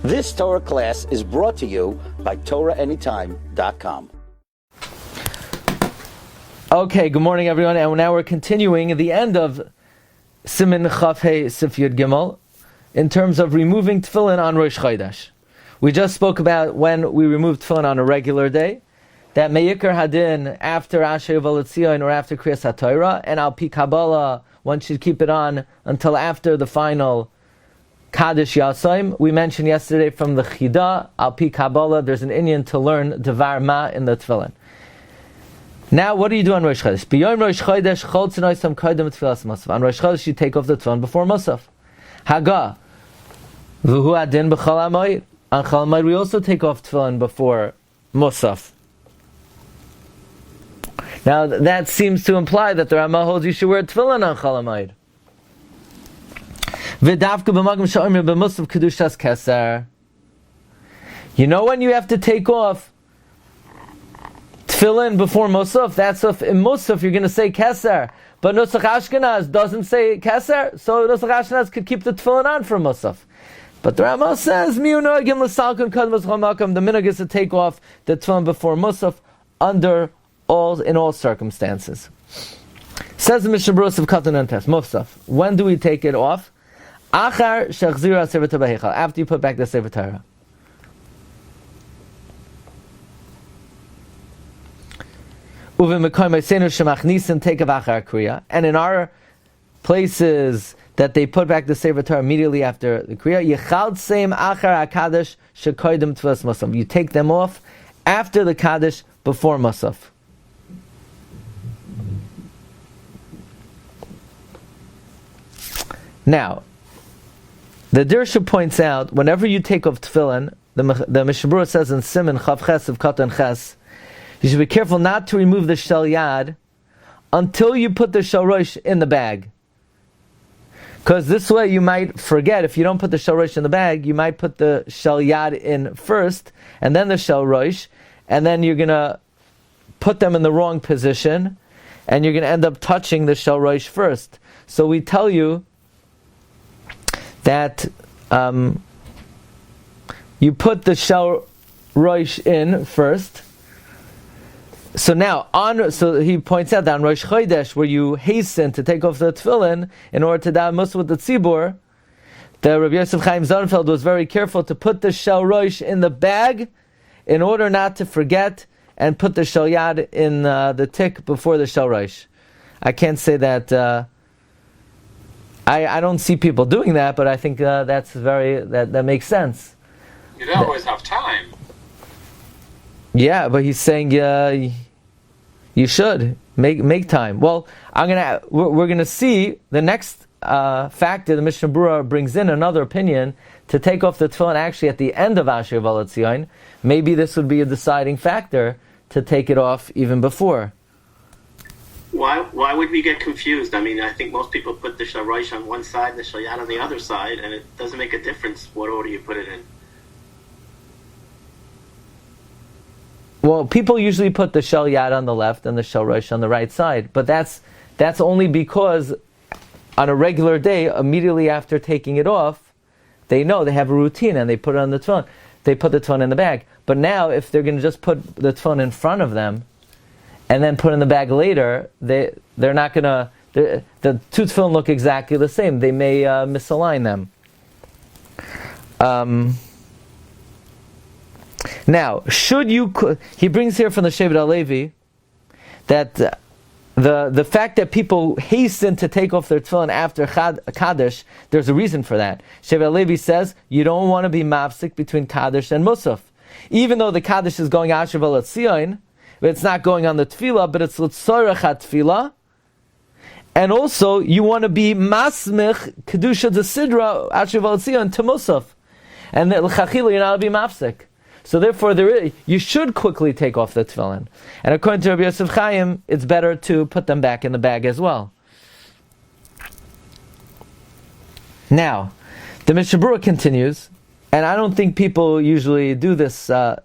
This Torah class is brought to you by TorahAnytime.com. Okay, good morning everyone, and now we're continuing at the end of Siman Chaf Hey Sif Yud Gimel in terms of removing Tefillin on Rosh Chodesh. We just spoke about when we remove Tefillin on a regular day, that Me'ikar Hadin after Hashavua Tzion or after Kriyas HaTorah, and Al Pi Kabbalah, one should keep it on until after the final Kaddish Yasaim. We mentioned yesterday from the Chida, Al Pi Kabbalah, there's an inyan to learn Devar Ma in the Tefillin. Now, what do you do on Rosh Chodesh? B'yom Rosh Chodesh, chol tzinoisam koydem tefillas Musaf. On Rosh Chodesh, you take off the tefillin before Musaf. Haga, v'hu adin b'chol hamoed. On Chol Hamoed, we also take off tefillin before Musaf. Now, that seems to imply that the Ramah holds you should wear tefillin on Chol Hamoed. V'davka b'magam sha'omir b'musaf kedushas keser. You know when you have to take off tefillin before Musaf? That's if in Musaf you're going to say Keser, but Nusach Ashkenaz doesn't say Keser, so Nusach Ashkenaz could keep the tefillin on for Musaf. But the Ramah says, the minhag is to take off the tefillin before Musaf in all circumstances. Says the Mishna Berura of Katan and Tes, Musaf. When do we take it off? After you put back the Sefer Torah. And in our places that they put back the Sefer Torah immediately after the Kriya, you take them off after the Kaddish, before Musaf. Now, the Dirsha points out, whenever you take off tefillin, the Mishna Berura says in Siman Chav Ches of Katan Ches, you should be careful not to remove the shel yad until you put the shel rosh in the bag. Because this way you might forget, if you don't put the shel rosh in the bag, you might put the shel yad in first, and then the shel rosh, and then you're going to put them in the wrong position, and you're going to end up touching the shel rosh first. So we tell you that you put the shel rosh in first. So now, so he points out that on Rosh Chodesh, where you hasten to take off the tefillin in order to daven Musaf with the tzibur, the Rabbi Yosef Chaim Zonenfeld was very careful to put the shel rosh in the bag in order not to forget and put the shel yad in the tick before the shel rosh. I can't say that I don't see people doing that, but I think that makes sense. You don't always have time. Yeah, but he's saying you should make time. Well, we're gonna see the next factor. The Mishna Berura brings in another opinion to take off the tefillin actually at the end of Hashavua Tzion. Maybe this would be a deciding factor to take it off even before. Why would we get confused? I mean, I think most people put the shel rosh on one side and the shel yad on the other side, and it doesn't make a difference what order you put it in. Well, people usually put the shel yad on the left and the shel rosh on the right side, but that's only because on a regular day, immediately after taking it off, they know they have a routine and they put it on the tefillin. They put the tefillin in the bag. But now, if they're going to just put the tefillin in front of them and then put it in the bag later, they're not going to. The two tefillin look exactly the same. They may misalign them. Now, he brings here from the Shevet HaLevi that the fact that people hasten to take off their tefillin after Kaddish, there's a reason for that. Shevet HaLevi says you don't want to be mafsik between Kaddish and Musaf. Even though the Kaddish is going Hashavua Tzion, it's not going on the Tefillah, but it's L'tzorech HaTefillah. And also, you want to be masmich Kedusha de Sidra Hashavua Tzion to Musaf. And l'chachila, you're not to be mafsik. So therefore, you should quickly take off the tefillin. And according to Rabbi Yosef Chaim, it's better to put them back in the bag as well. Now, the Mishna Berura continues, and I don't think people usually do this, follow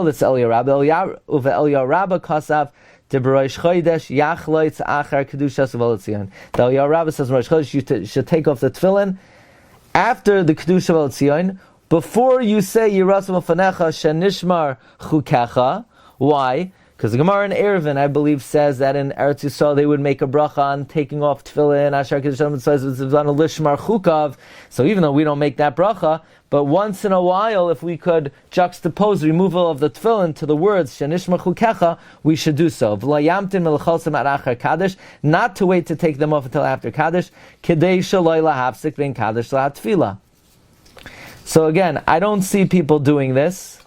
this Eliyahu Rabbi. Eliyahu Rabbi kasav de Rosh Chodesh yachloitz achar kedushas v'olotzion. The Eliyahu Rabbi says Rosh Chodesh you should take off the tefillin after the kedusha v'olotzion, before you say Yirasim Fanecha Shenishmar Chukecha. Why? Because the Gemara in Eruvin, I believe, says that in Eretz Yisrael they would make a bracha on taking off tefillin. Asher Kedushanim says it's on a lishmar chukav. So even though we don't make that bracha, but once in a while, if we could juxtapose removal of the tefillin to the words shenishmar chukecha, we should do so. V'layamtin melchalsim ad achar Kaddish, not to wait to take them off until after Kaddish. Kedei shaloi lahafsik ben Kaddish lahatfila. So again, I don't see people doing this.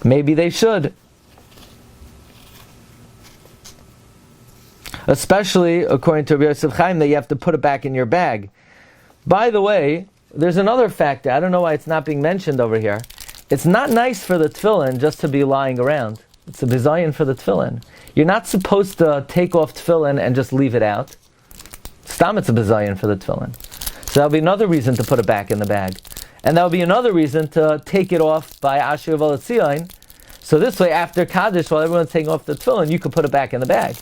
Maybe they should. Especially, according to Rabbi Yosef Chaim, that you have to put it back in your bag. By the way, there's another factor. I don't know why it's not being mentioned over here. It's not nice for the tefillin just to be lying around. It's a bizayon for the tefillin. You're not supposed to take off tefillin and just leave it out. Stam, it's a bizayon for the tefillin. So that'll be another reason to put it back in the bag. And that'll be another reason to take it off by Asher V'Latzion. So this way, after Kaddish, while everyone's taking off the tefillin, you can put it back in the bag.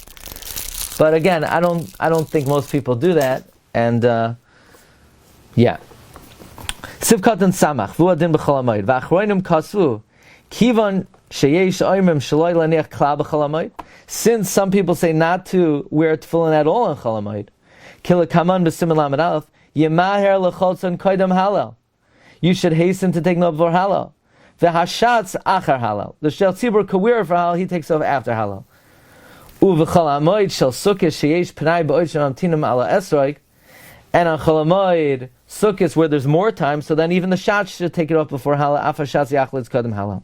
But again, I don't think most people do that, and yeah. Sivkat and Samach v'uadin b'chol hamoed v'achroinim kasvu kivan sheyesh oimrim shaloi laniach klal b'chol hamoed. Since some people say not to wear tefillin at all on chol hamoed, kila kaman b'siman lamed aleph yemaher lechotzon koydam halal. You should hasten to take no before halal. V'hashatz achar halal. The shel tzibur could wear for halal, he takes off after halal. Uv'chol hamoed shel sukkah sheyesh pnai ba'od shenamtinim ala esrog. And on Chol Hamoed, Sukkot, where there's more time, so then even the Shatz should take it off before Hala. Afa Shatz Yachlitz Kadam Hala.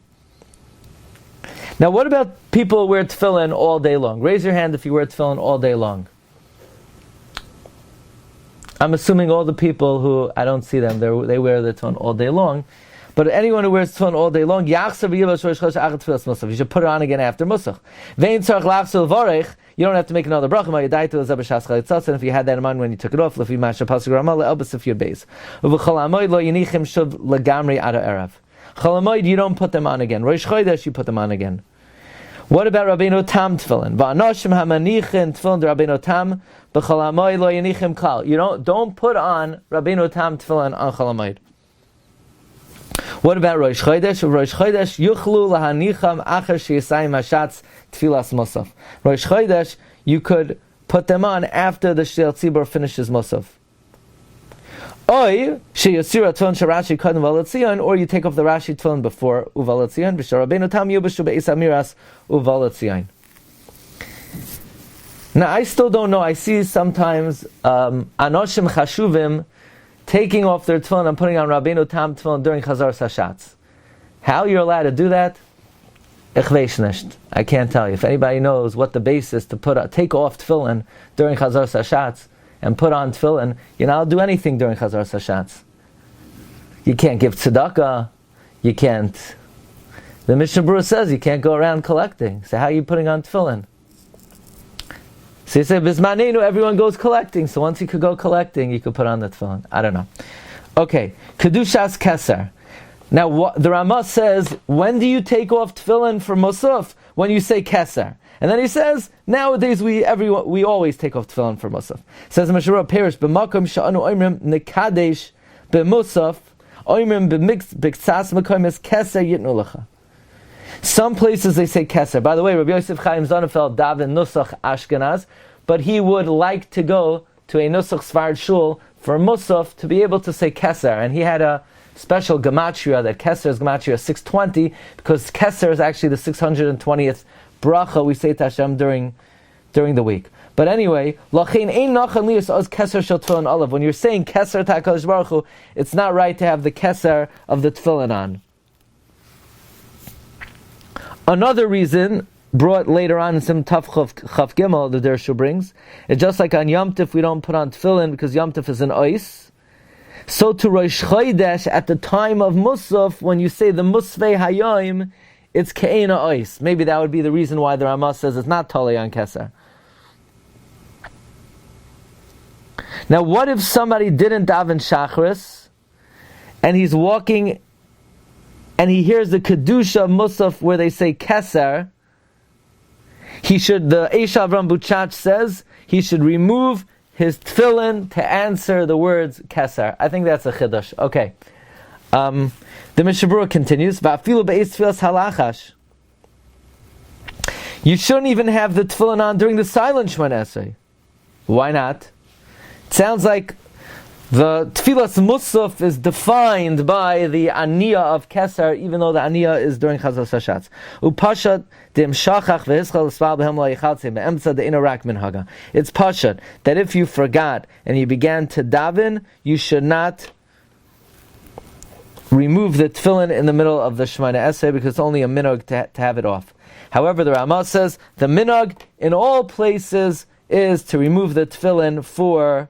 Now, what about people who wear tefillin all day long? Raise your hand if you wear tefillin all day long. I'm assuming all the people who, I don't see them, they wear the tefillin all day long. But anyone who wears tefillin all day long, you should put it on again after Musach. You don't have to make another bracha. And if you had that in mind when you took it off, Chol Hamoed, you don't put them on again. Rosh Chodesh, you put them on again. What about Rabbeinu Tam tefillin? You don't put on Rabbeinu Tam tefillin on Chol Hamoed. What about Rosh Chodesh? Rosh Chodesh yuchlu lahanicham acher sheyisayim hashatz tfilas musaf. Rosh Chodesh, you could put them on after the shel tzibur finishes musaf. Oy sheyasira tefillin sharashi kadem uvalatzion, or you take off the Rashi tefillin before uvalatzion. B'shar Rabbeinu Tam yubashu be'is amiras uvalatzion. Now I still don't know. I see sometimes anoshim chashuvim taking off their tefillin and putting on Rabbeinu Tam tefillin during Chazar Sashatz. How you're allowed to do that? Ich weiß nicht. I can't tell you. If anybody knows what the base is to take off tefillin during Chazar Sashatz and put on tefillin, you're not allowed to do anything during Chazar Sashatz. You can't give tzedakah. You can't. The Mishna Berura says you can't go around collecting. So how are you putting on tefillin? So you say, Bismanenu, everyone goes collecting. So once you could go collecting, you could put on the tefillin. I don't know. Okay, Kedushas Keser. Now, the Ramah says, when do you take off tefillin for Musaf? When you say Keser. And then he says, nowadays we always take off tefillin for Musaf. Says Mishra Perish, B'makom sha'anu oimrim nekadesh b'musaf, oimrim b'miktsas mekoimes Keser yitnu lecha. Some places they say Keser. By the way, Rabbi Yosef Chaim Zonefeld daven Nusach Ashkenaz, but he would like to go to a Nusach Sfard Shul for Musaf to be able to say Keser. And he had a special gematria that Keser is gematria 620, because Keser is actually the 620th bracha we say to Hashem during the week. But anyway, Lachin ein nachan lias oz Keser shel tefillin olav. When you're saying Keser ta'akadosh baruch Hu, it's not right to have the Keser of the tefillin on. Another reason, brought later on in some Taf Chaf Gimel, the Dershu brings, it's just like on Yom Tif we don't put on tefillin because Yom Tif is an ois. So to Rosh Chodesh, at the time of Musaf, when you say the Musvei Hayoim, it's Ke'ena ois. Maybe that would be the reason why the Ramah says it's not Tolei on Keser. Now what if somebody didn't daven Shachris, and he's walking and he hears the Kedusha Musaf where they say Keser? The Eisha Avram Buchach says he should remove his tefillin to answer the words Keser. I think that's a chiddush. Okay. The Mishna Berura continues, "Va'afilu be'ez tfilas halachash." You shouldn't even have the tefillin on during the silent Shemona Esrei. Why not? It sounds like the tefillas musaf is defined by the aniyah of Keser, even though the aniyah is during Chazal Hashatz. Upashat dem shachach vehischal l'spal behem la'yichaltzim be'emtza de'inorak minhaga. It's pashat that if you forgot and you began to daven, you should not remove the tefillin in the middle of the Shemona Esrei because it's only a minhag to have it off. However, the Ramah says the minhag in all places is to remove the tefillin for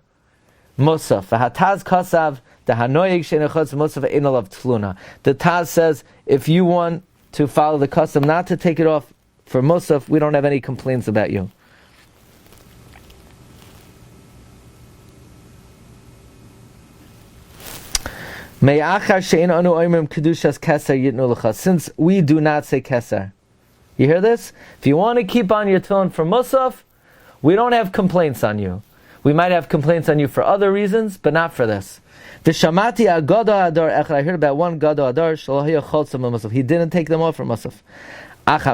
Musaf. V'hataz kasav dehanoyig sheinachotz musaf einalav tefluna. The Taz says if you want to follow the custom not to take it off for Musaf, we don't have any complaints about you. Since we do not say keser. You hear this? If you want to keep on your tefillin for Musaf, we don't have complaints on you. We might have complaints on you for other reasons, but not for this. I heard about one Gado Adar, he didn't take them off for Musaf. If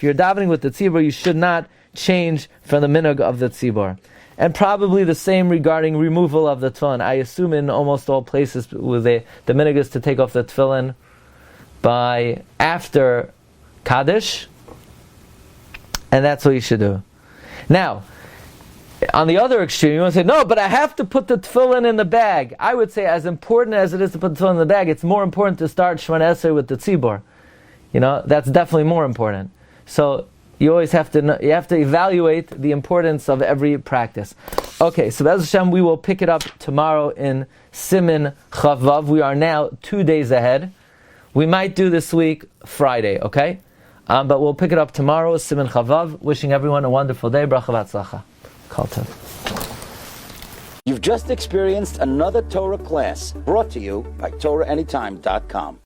you're davening with the tzibur, you should not change from the minhag of the tzibur. And probably the same regarding removal of the tefillin. I assume in almost all places where the minhag is to take off the tefillin by after Kaddish, and that's what you should do. Now, on the other extreme, you want to say, no, but I have to put the tefillin in the bag. I would say, as important as it is to put the tefillin in the bag, it's more important to start Shemona Esrei with the tzibur. That's definitely more important. So you always have to evaluate the importance of every practice. Okay, so Be'ez Hashem, we will pick it up tomorrow in Siman Chavav. We are now 2 days ahead. We might do this week Friday, okay? But we'll pick it up tomorrow, Siman Chavav. Wishing everyone a wonderful day. Bracha v'atzlacha. Kol tov. You've just experienced another Torah class brought to you by TorahAnytime.com.